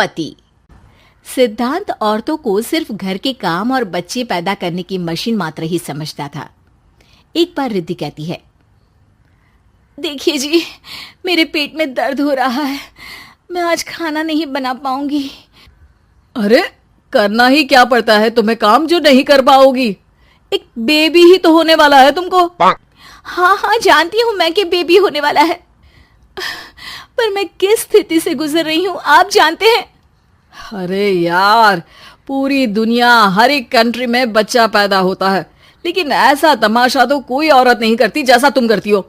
पति। सिद्धांत औरतों को सिर्फ घर के काम और बच्चे पैदा करने की मशीन मात्र ही समझता था। एक बार रिद्धि कहती है, देखिए जी, मेरे पेट में दर्द हो रहा है, मैं आज खाना नहीं बना पाऊंगी। अरे करना ही क्या पड़ता है तुम्हें काम जो नहीं कर पाओगी? एक बेबी ही तो होने वाला है तुमको। हाँ हाँ जानती हूँ मैं कि बेबी होने वाला है, पर मैं किस स्थिति से गुजर रही हूँ आप जानते हैं। अरे यार, पूरी दुनिया हर एक कंट्री में बच्चा पैदा होता है, लेकिन ऐसा तमाशा तो कोई औरत नहीं करती जैसा तुम करती हो।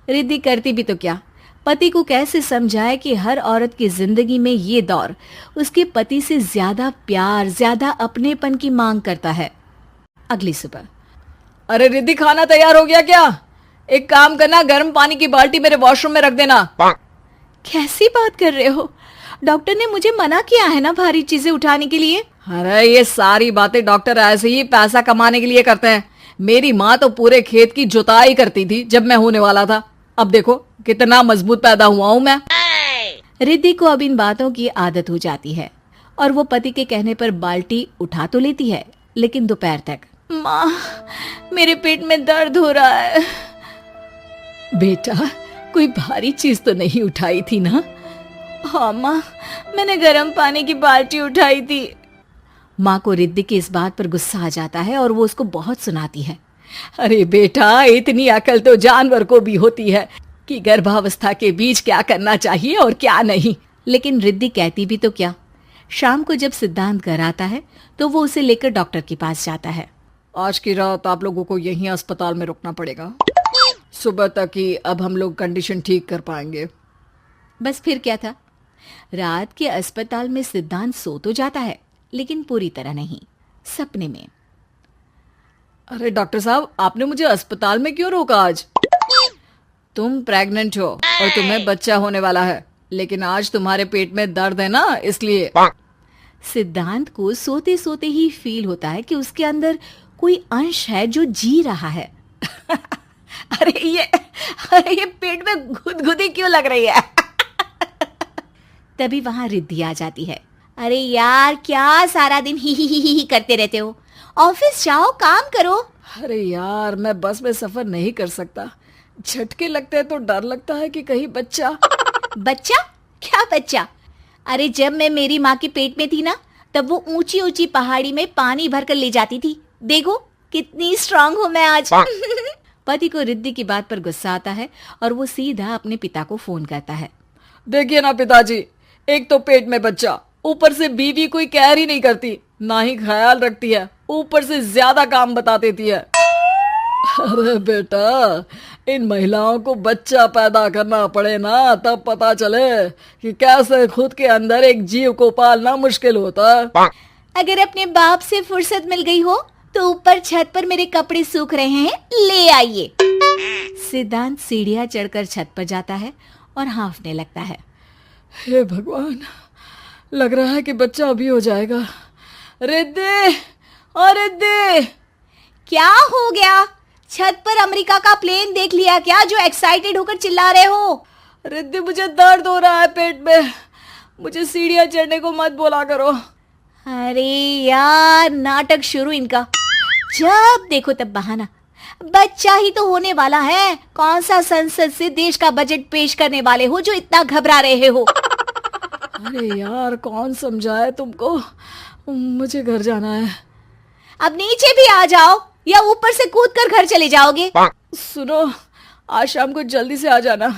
रिद्धि करती भी तो क्या, पति को कैसे समझाए कि हर औरत की जिंदगी में ये दौर उसके पति से ज्यादा प्यार, ज्यादा अपनेपन की मांग करता है। अगली सुबह, अरे रिद्धि, खाना तैयार हो गया क्या? एक काम करना, गर्म पानी की बाल्टी मेरे वॉशरूम में रख देना। कैसी बात कर रहे हो? डॉक्टर ने मुझे मना किया है ना भारी चीजें उठाने के लिए। अरे ये सारी बातें डॉक्टर ऐसे ही पैसा कमाने के लिए करते हैं। मेरी माँ तो पूरे खेत की जुताई करती थी जब मैं होने वाला था। अब देखो कितना मजबूत पैदा हुआ हूँ मैं। रिद्धि को अब इन बातों की आदत हो जाती है और वो पति के कहने पर बाल्टी उठा तो लेती है, लेकिन दोपहर तक। माँ, मेरे पेट में दर्द हो रहा है। बेटा, कोई भारी चीज तो नहीं उठाई थी ना? हाँ माँ, मैंने गर्म पानी की बाल्टी उठाई थी। माँ को रिद्धि की इस बात पर गुस्सा आ जाता है और वो उसको बहुत सुनाती है। अरे बेटा, इतनी अकल तो जानवर को भी होती है कि गर्भावस्था के बीच क्या करना चाहिए और क्या नहीं। लेकिन रिद्धि कहती भी तो क्या। शाम को जब सिद्धांत घर आता है तो वो उसे लेकर डॉक्टर के पास जाता है। आज की रात आप लोगों को यहीं अस्पताल में रुकना पड़ेगा, सुबह तक ही अब हम लोग कंडीशन ठीक कर पाएंगे। बस फिर क्या था, रात के अस्पताल में सिद्धांत सो तो जाता है, लेकिन पूरी तरह नहीं, सपने में। अरे डॉक्टर साहब, आपने मुझे अस्पताल में क्यों रोका आज? तुम प्रेग्नेंट हो और तुम्हें बच्चा होने वाला है, लेकिन आज तुम्हारे पेट में दर्द है ना, इसलिए। सिद्धांत को सोते सोते ही फील होता है कि उसके अंदर कोई अंश है जो जी रहा है। अरे ये पेट में गुदगुदी क्यों लग रही है? तभी वहां रिद्धि आ जाती है। अरे यार, क्या सारा दिन ही करते रहते हो? ऑफिस जाओ, काम करो। अरे यार, मैं बस में सफर नहीं कर सकता। झटके लगते हैं तो डर लगता है कि कहीं बच्चा। बच्चा? क्या बच्चा? अरे जब मैं मेरी माँ के पेट में थी ना, तब वो ऊंची ऊंची पहाड़ी में पानी भरकर ले जाती थी। देखो कितनी स्ट्रांग हूँ मैं आज। पति को रिद्धि की बात पर गुस्सा आता है और वो सीधा अपने पिता को फोन करता है। देखिए ना पिताजी, एक तो पेट में बच्चा, ऊपर से बीवी कोई केयर ही नहीं करती, ना ही ख्याल रखती है, ऊपर से ज्यादा काम बता देती है। अरे बेटा, इन महिलाओं को बच्चा पैदा करना पड़े ना, तब पता चले कि कैसे खुद के अंदर एक जीव को पालना मुश्किल होता है। अगर अपने बाप से फुर्सत मिल गई हो तो ऊपर छत पर मेरे कपड़े सूख रहे हैं, ले आइए। सिद्धांत सीढ़ियां चढ़कर छत पर जाता है और हाँफने लगता है। हे भगवान, लग रहा है कि बच्चा अभी हो जाएगा। रिद्धि, और रिद्धि। क्या हो गया? छत पर अमेरिका का प्लेन देख लिया क्या जो एक्साइटेड होकर चिल्ला रहे हो? रिद्धि, मुझे दर्द हो रहा है पेट में, मुझे सीढ़ियां चढ़ने को मत बोला करो। अरे यार, नाटक शुरू इनका। जब देखो तब बहाना। बच्चा ही तो होने वाला है, कौन सा संसद से देश का बजट पेश करने वाले हो जो इतना घबरा रहे हो? अरे यार, कौन समझाए तुमको, मुझे घर जाना है। अब नीचे भी आ जाओ या ऊपर से कूदकर घर चले जाओगे? सुनो, आज शाम को जल्दी से आ जाना,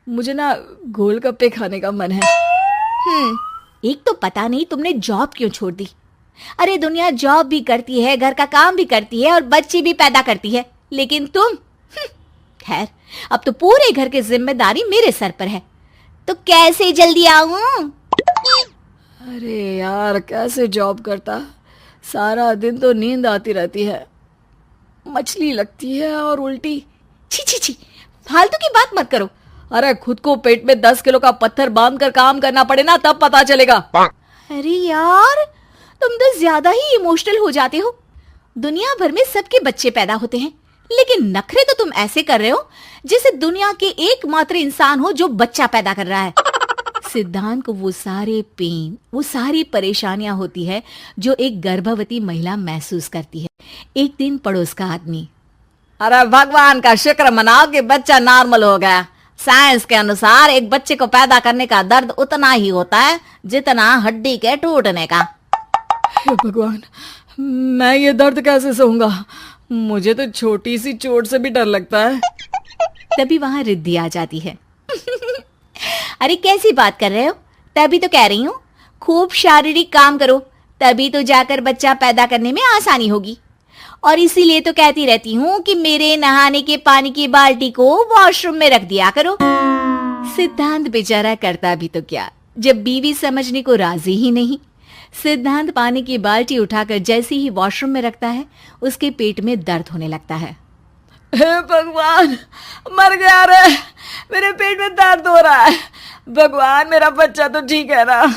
मुझे ना गोलगप्पे खाने का मन है। एक तो पता नहीं तुमने जॉब क्यों छोड़ दी। अरे दुनिया जॉब भी करती है, घर का काम भी करती है और बच्चे भी पैदा करती है, लेकिन तुम। खैर, अब तो पूरे घर की जिम्मेदारी मेरे सर पर है, तो कैसे जल्दी आऊं? अरे यार, कैसे जॉब करता, सारा दिन तो नींद आती रहती है, मछली लगती है और उल्टी। छी छी छी, फालतू की बात मत करो। अरे खुद को पेट में 10 किलो का पत्थर बांधकर काम करना पड़े ना, तब पता चलेगा। अरे यार, तुम तो ज्यादा ही इमोशनल हो जाते हो। दुनिया भर में सबके बच्चे पैदा होते हैं, लेकिन नखरे तो तुम ऐसे कर रहे हो जैसे दुनिया के एकमात्र इंसान हो जो बच्चा पैदा कर रहा है। सिद्धांत को वो सारे पेन, वो सारी परेशानियां होती है जो एक गर्भवती महिला महसूस करती है। एक दिन पड़ोस का आदमी, अरे भगवान का शुक्र मनाओ कि बच्चा नॉर्मल हो गया। साइंस के अनुसार एक बच्चे को पैदा करने का दर्द उतना ही होता है जितना हड्डी के टूटने का। हे भगवान, मैं ये दर्द कैसे सहूंगा? मुझे तो छोटी सी चोट से भी डर लगता है। तभी वहां रिद्धि आ जाती है। अरे कैसी बात कर रहे हो? तभी तो कह रही हूँ, खूब शारीरिक काम करो, तभी तो जाकर बच्चा पैदा करने में आसानी होगी। और इसीलिए तो कहती रहती हूँ कि मेरे नहाने के पानी की बाल्टी को वॉशरूम में रख दिया करो। सिद्धांत बेचारा करता भी तो क्या, जब बीवी समझने को राजी ही नहीं। सिद्धांत पानी की बाल्टी उठाकर जैसे ही वॉशरूम में रखता है, उसके पेट में दर्द होने लगता है। हे भगवान, मर गया रे, मेरे पेट में दर्द हो रहा है। भगवान, मेरा बच्चा तो ठीक है ना?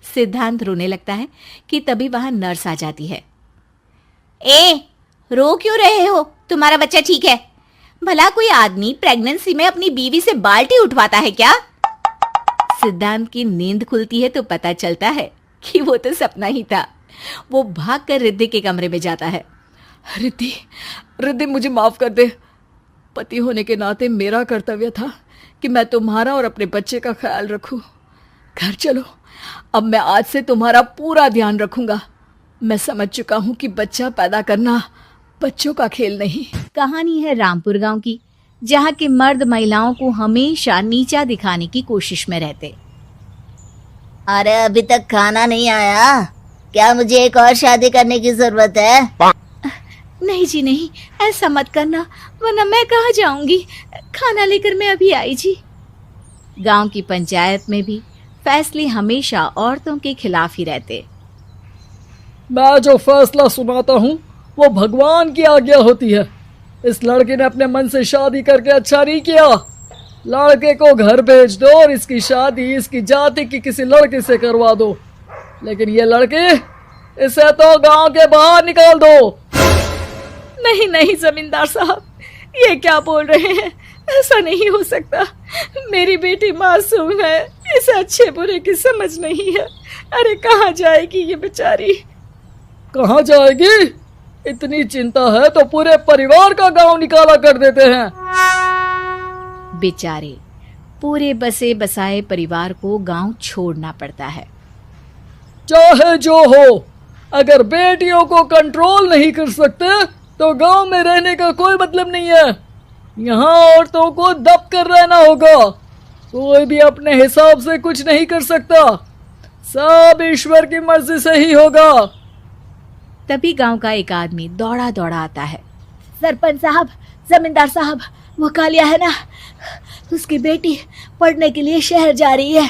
सिद्धांत रोने लगता है कि तभी वहां नर्स आ जाती है। ए, रो क्यों रहे हो? तुम्हारा बच्चा ठीक है। भला कोई आदमी प्रेगनेंसी में अपनी बीवी से बाल्टी उठवाता है क्या? सिद्धांत की नींद खुलती है तो पता चलता है कि वो तो सपना ही था। वो भागकर रिद्धि के कमरे में जाता है। रिद्धि, रिद्धि, मुझे माफ कर दे। पति होने के नाते मेरा कर्तव्य था कि मैं तुम्हारा और अपने बच्चे का ख्याल रखूं। घर चलो, अब मैं आज से तुम्हारा पूरा ध्यान रखूंगा। मैं समझ चुका हूं कि बच्चा पैदा करना बच्चों का खेल नहीं। कहानी है रामपुर गांव की, जहां के मर्द महिलाओं को हमेशा नीचा दिखाने की कोशिश में रहते। अरे अभी तक खाना नहीं आया क्या? मुझे एक और शादी करने की जरूरत है। नहीं जी नहीं, ऐसा मत करना, वरना मैं कहाँ जाऊंगी। खाना लेकर मैं अभी आई जी। गांव की पंचायत में भी फैसले हमेशा औरतों के खिलाफ ही रहते। मैं जो फैसला सुनाता हूँ वो भगवान की आज्ञा होती है। इस लड़के ने अपने मन से शादी करके अच्छा नहीं किया। लड़के को घर भेज दो और इसकी शादी इसकी जाति की किसी लड़के से करवा दो। लेकिन ये लड़के, इसे तो गांव के बाहर निकाल दो। नहीं नहीं जमींदार साहब, ये क्या बोल रहे हैं? ऐसा नहीं हो सकता। मेरी बेटी मासूम है, इसे अच्छे बुरे की समझ नहीं है। अरे कहाँ जाएगी ये बेचारी? कहाँ जाएगी? इतनी चिंता है तो पूरे परिवार का गांव निकाला कर देते हैं। बेचारे पूरे बसे बसाए परिवार को गांव छोड़ना पड़ता है। चाहे जो हो, अगर बेटियों को कंट्रोल नहीं कर सकते तो गांव में रहने का कोई मतलब नहीं है। यहाँ औरतों को दब कर रहना होगा। कोई भी अपने हिसाब से कुछ नहीं कर सकता, सब ईश्वर की मर्जी से ही होगा। तभी गांव का एक आदमी दौड़ा दौड़ा आता है। सरपंच साहब, जमींदार साहब, वो कालिया है ना, उसकी बेटी पढ़ने के लिए शहर जा रही है।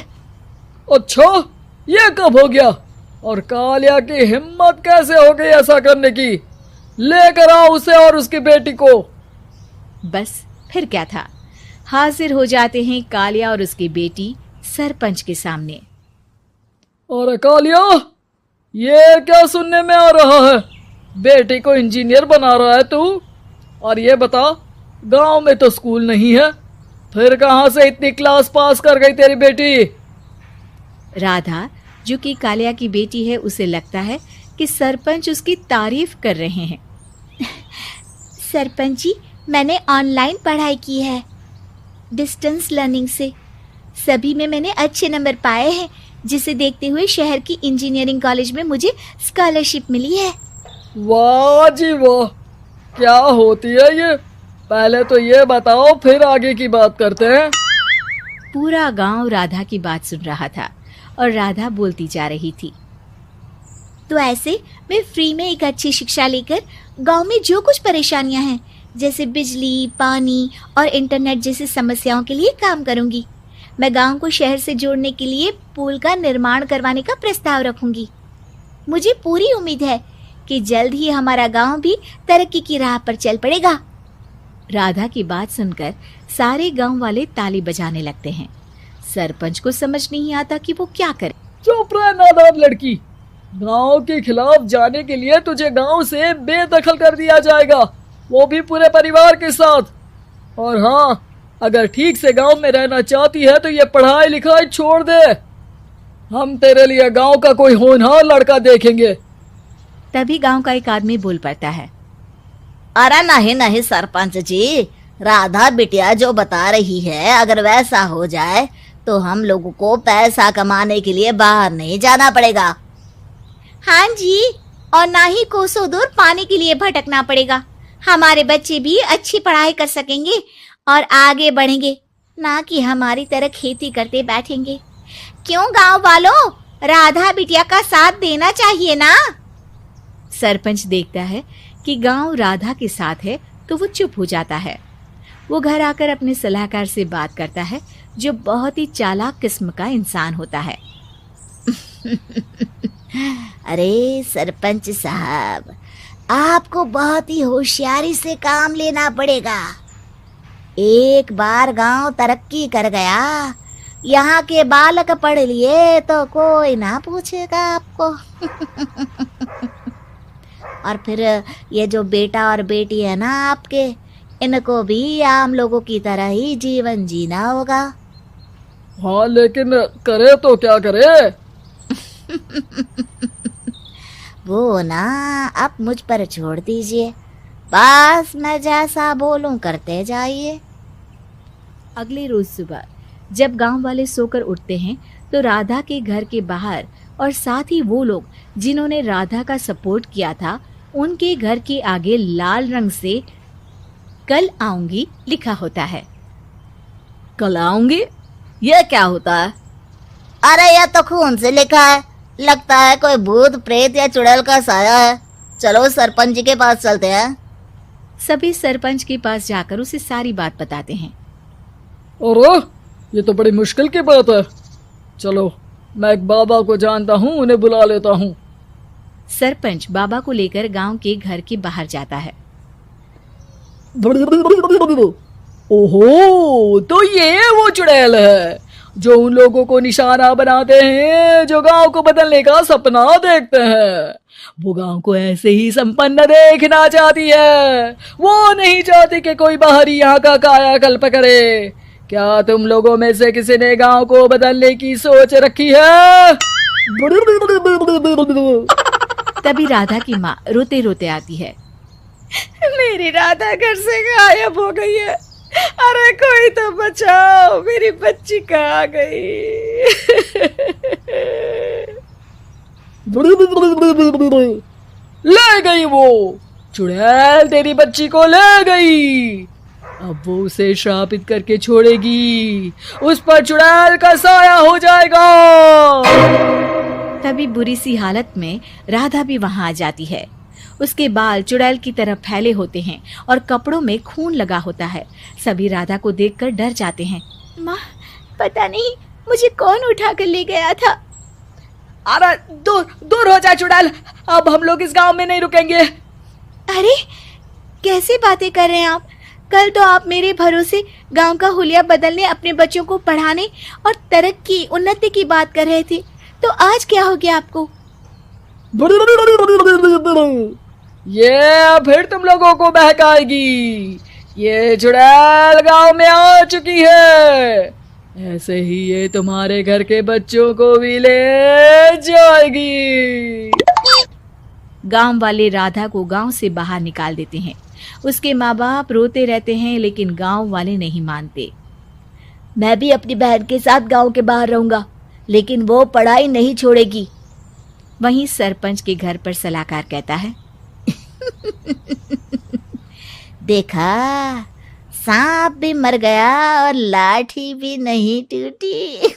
अच्छा, ये कब हो गया? और कालिया की हिम्मत कैसे हो गई ऐसा करने की? लेकर आओ उसे और उसकी बेटी को। बस फिर क्या था, हाजिर हो जाते हैं कालिया और उसकी बेटी सरपंच के सामने। और कालिया, ये क्या सुनने में आ रहा है? बेटी को इंजीनियर बना रहा है तू? और ये बता, गांव में तो स्कूल नहीं है, फिर कहां से इतनी क्लास पास कर गई तेरी बेटी? राधा, जो कि कालिया की बेटी है, उसे लगता है कि सरपंच उसकी तारीफ कर रहे हैं। सरपंच जी, मैंने ऑनलाइन पढ़ाई की है, डिस्टेंस लर्निंग से। सभी में मैंने अच्छे नंबर पाए हैं, जिसे देखते हुए शहर की इंजीनियरिंग कॉलेज में मुझे स्कॉलरशिप मिली है। वाह जी वाह, क्या होती है ये? पहले तो ये बताओ, फिर आगे की बात करते हैं। पूरा गांव राधा की बात सुन रहा था और राधा बोलती जा रही थी। तो ऐसे मैं फ्री में एक अच्छी शिक्षा लेकर गांव में जो कुछ परेशानियां हैं, जैसे बिजली, पानी और इंटरनेट जैसी समस्याओं के लिए काम करूंगी। मैं गांव को शहर से जोड़ने के लिए पुल का निर्माण करवाने का प्रस्ताव रखूंगी। मुझे पूरी उम्मीद है कि जल्द ही हमारा गांव भी तरक्की की राह पर चल पड़ेगा। राधा की बात सुनकर सारे गांव वाले ताली बजाने लगते हैं। सरपंच को समझ नहीं आता कि वो क्या करे। चुप रह नादान लड़की, गांव के खिलाफ जाने के लिए तुझे गांव से बेदखल कर दिया जाएगा, वो भी पूरे परिवार के साथ। और हाँ, अगर ठीक से गांव में रहना चाहती है तो ये पढ़ाई लिखाई छोड़ दे। हम तेरे लिए गांव का कोई होनहार लड़का देखेंगे। तभी गांव का एक आदमी बोल पड़ता है। अरे नहीं नहीं सरपंच जी, राधा बिटिया जो बता रही है अगर वैसा हो जाए तो हम लोगों को पैसा कमाने के लिए बाहर नहीं जाना पड़ेगा। हाँ जी, और ना ही कोसों दूर पानी के लिए भटकना पड़ेगा। हमारे बच्चे भी अच्छी पढ़ाई कर सकेंगे और आगे बढ़ेंगे, ना कि हमारी तरह खेती करते बैठेंगे। क्यों गांव वालों, राधा बिटिया का साथ देना चाहिए ना। सरपंच देखता है कि गांव राधा के साथ है तो वो चुप हो जाता है। वो घर आकर अपने सलाहकार से बात करता है, जो बहुत ही चालाक किस्म का इंसान होता है। अरे सरपंच साहब, आपको बहुत ही होशियारी से काम लेना पड़ेगा। एक बार गांव तरक्की कर गया, यहाँ के बालक पढ़ लिए तो कोई ना पूछेगा आपको। और फिर ये जो बेटा और बेटी है ना आपके, इनको भी आम लोगों की तरह ही जीवन जीना होगा। हाँ, लेकिन करे तो क्या करे? वो ना आप मुझ पर छोड़ दीजिए, बस मैं जैसा बोलूं करते जाइए। अगले रोज सुबह जब गांव वाले सोकर उठते हैं तो राधा के घर के बाहर और साथ ही वो लोग जिन्होंने राधा का सपोर्ट किया था, उनके घर के आगे लाल रंग से कल आऊंगी लिखा होता है। कल आऊंगी? ये क्या होता है? अरे यह तो खून से लिखा है, लगता है कोई भूत प्रेत या चुड़ैल का साया है। चलो सरपंच जी के पास चलते हैं। सभी सरपंच के पास जाकर उसे सारी बात बताते हैं। और ये तो बड़ी मुश्किल की बात है। चलो, मैं एक बाबा को जानता हूँ, उन्हें बुला लेता हूँ। सरपंच बाबा को लेकर गांव के घर के बाहर जाता है। ओहो, तो ये वो चुड़ैल है जो उन लोगों को निशाना बनाते हैं जो गांव को बदलने का सपना देखते हैं। वो गांव को ऐसे ही संपन्न देखना चाहती है। वो नहीं चाहती कि कोई बाहरी यहाँ का कायाकल्प करे। क्या तुम लोगों में से किसी ने गांव को बदलने की सोच रखी है? तभी राधा की माँ रोते रोते आती है। मेरी राधा घर से गायब हो गई है। अरे कोई तो बचाओ, मेरी बच्ची कहाँ गई? ले गई वो चुड़ैल, तेरी बच्ची को ले गई। अब वो उसे श्रापित करके छोड़ेगी, उस पर चुड़ैल का साया हो जाएगा। तभी बुरी सी हालत में राधा भी वहां आ जाती है। उसके बाल चुड़ैल की तरह फैले होते हैं और कपड़ों में खून लगा होता है। सभी राधा को देखकर डर जाते हैं। माँ, पता नहीं मुझे कौन उठा कर ले गया था। अरे दूर दूर हो जा चुड़ैल, अब हम लोग इस गांव में नहीं रुकेंगे। अरे कैसे बातें कर रहे हैं आप? कल तो आप मेरे भरोसे गांव का हुलिया बदलने, अपने बच्चों को पढ़ाने और तरक्की उन्नति की बात कर रहे थे, तो आज क्या हो गया आपको? ये फिर तुम लोगों को बहकाएगी। ये चुड़ैल गांव में आ चुकी है, ऐसे ही ये तुम्हारे घर के बच्चों को भी ले जाएगी। गांव वाले राधा को गांव से बाहर निकाल देते हैं। उसके माँ बाप रोते रहते हैं, लेकिन गांव वाले नहीं मानते। मैं भी अपनी बहन के साथ गांव के बाहर रहूंगा, लेकिन वो पढ़ाई नहीं छोड़ेगी। वहीं सरपंच के घर पर सलाहकार कहता है। देखा, सांप भी मर गया और लाठी भी नहीं टूटी।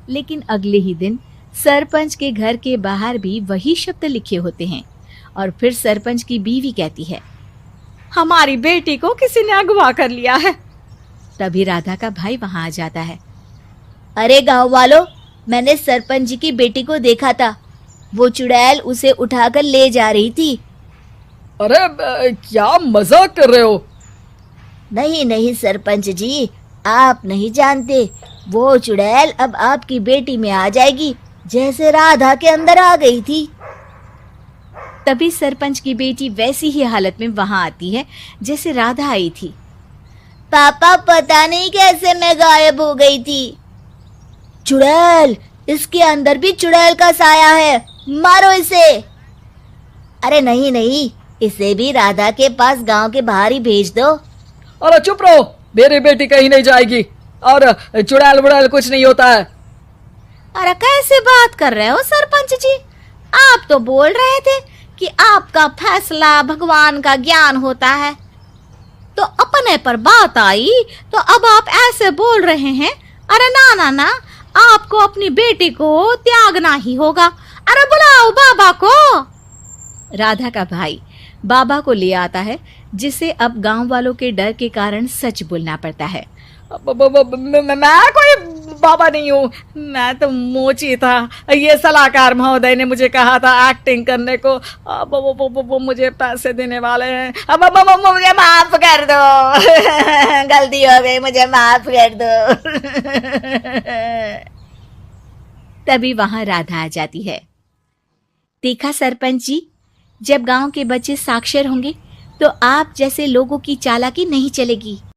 लेकिन अगले ही दिन सरपंच के घर के बाहर भी वही शब्द लिखे होते हैं और फिर सरपंच की बीवी कहती है, हमारी बेटी को किसी ने अगवा कर लिया है। तभी राधा का भाई वहां आ जाता है। अरे गांव वालों, मैंने सरपंच जी की बेटी को देखा था, वो चुड़ैल उसे उठाकर ले जा रही थी। अरे क्या मजाक कर रहे हो? नहीं नहीं सरपंच जी, आप नहीं जानते, वो चुड़ैल अब आपकी बेटी में आ जाएगी, जैसे राधा के अंदर आ गई थी। तभी सरपंच की बेटी वैसी ही हालत में वहां आती है जैसे राधा आई थी। पापा पता नहीं कैसे मैं गायब हो गई थी। चुड़ैल, इसके अंदर भी चुड़ैल का साया है, मारो इसे। अरे नहीं नहीं, इसे भी राधा के पास गांव के बाहर ही भेज दो। अरे चुप रहो, मेरी बेटी कहीं नहीं जाएगी और चुड़ैल बुड़ैल कुछ नहीं होता है। अरे कैसे बात कर रहे हो सरपंच जी? आप तो बोल रहे थे कि आपका फैसला भगवान का ज्ञान होता है, तो अपने पर बात आई तो अब आप ऐसे बोल रहे हैं। अरे ना ना ना, आपको अपनी बेटी को त्यागना ही होगा। अरे बुलाओ बाबा को। राधा का भाई बाबा को ले आता है, जिसे अब गांव वालों के डर के कारण सच बोलना पड़ता है। मैं कोई बाबा नहीं हूँ, मैं तो मोची था। ये सलाहकार महोदय ने मुझे कहा था एक्टिंग करने को। अब वो मुझे पैसे देने वाले हैं। अब मुझे माफ कर दो। गलती हो गई, मुझे माफ कर दो। तभी वहां राधा आ जाती है। देखा सरपंच जी, जब गांव के बच्चे साक्षर होंगे तो आप जैसे लोगों की चालाकी नहीं चलेगी।